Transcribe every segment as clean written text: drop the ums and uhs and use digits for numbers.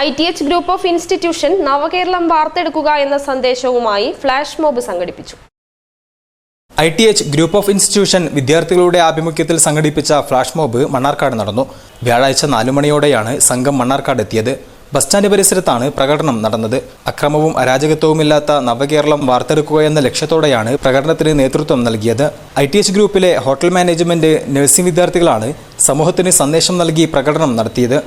ITH group of institution നവകേരളം വാർത്തെടുക്കുക എന്ന സന്ദേശവുമായി flash mob സംഘടിപ്പിച്ചു. ITH ഗ്രൂപ്പ് ഓഫ് ഇൻസ്റ്റിറ്റ്യൂഷൻ വിദ്യാർത്ഥികളുടെ ആഭിമുഖ്യത്തിൽ സംഘടിപ്പിച്ച ഫ്ലാഷ് മോബ് മണ്ണാർക്കാട് നടന്നു. വ്യാഴാഴ്ച 4 മണിയോടെയാണ് സംഘം മണ്ണാർക്കാട് എത്തിയത്. ബസ് സ്റ്റാൻഡ് പരിസരത്താണ് പ്രകടനം നടന്നത്. അക്രമവും അരാജകത്വവുമില്ലാത്ത നവകേരളം വാർത്തെടുക്കുക എന്ന ലക്ഷ്യത്തോടെയാണ് പ്രകടനത്തിന് നേതൃത്വം നൽകിയത്. ITH ഗ്രൂപ്പിലെ ഹോട്ടൽ മാനേജ്മെന്റ്, നഴ്സിംഗ് വിദ്യാർത്ഥികളാണ് സമൂഹത്തിന് സന്ദേശം നൽകി പ്രകടനം നടത്തിയത്.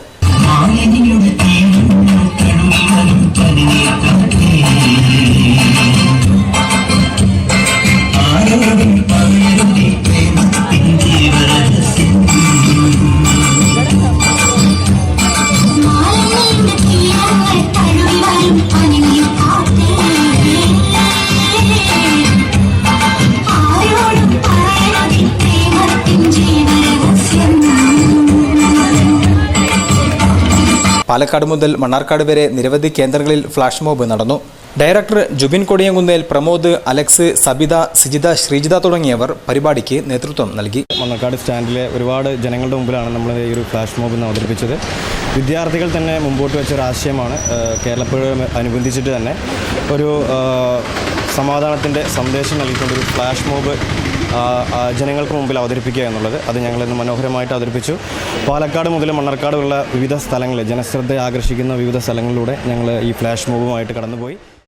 പാലക്കാട് മുതൽ മണ്ണാർക്കാട് വരെ നിരവധി കേന്ദ്രങ്ങളിൽ ഫ്ലാഷ് മോബ് നടന്നു. ഡയറക്ടർ ജുബിൻ കൊടിയങ്കുന്നേൽ, പ്രമോദ്, അലക്സ്, സബിത, സിജിത, ശ്രീജിത തുടങ്ങിയവർ പരിപാടിക്ക് നേതൃത്വം നൽകി. മണ്ണാർക്കാട് സ്റ്റാൻഡിലെ ഒരുപാട് ജനങ്ങളുടെ മുമ്പിലാണ് നമ്മൾ ഈ ഒരു ഫ്ലാഷ് മോബ് അവതരിപ്പിച്ചത്. വിദ്യാർത്ഥികൾ തന്നെ മുമ്പോട്ട് വെച്ചൊരു ആശയമാണ്. കേരളപ്പുഴ അനുബന്ധിച്ചിട്ട് തന്നെ ഒരു സമാധാനത്തിൻ്റെ സന്ദേശം നൽകിക്കൊണ്ടൊരു ഫ്ലാഷ് മോബ് ജനങ്ങൾക്ക് മുമ്പിൽ അവതരിപ്പിക്കുക എന്നുള്ളത്. അത് ഞങ്ങളിന്ന് മനോഹരമായിട്ട് അവതരിപ്പിച്ചു. പാലക്കാട് മുതൽ മണ്ണാർക്കാടുള്ള വിവിധ സ്ഥലങ്ങളിൽ ജനശ്രദ്ധ ആകർഷിക്കുന്ന വിവിധ സ്ഥലങ്ങളിലൂടെ ഞങ്ങൾ ഈ ഫ്ലാഷ് മോബുമായിട്ട് കടന്നുപോയി.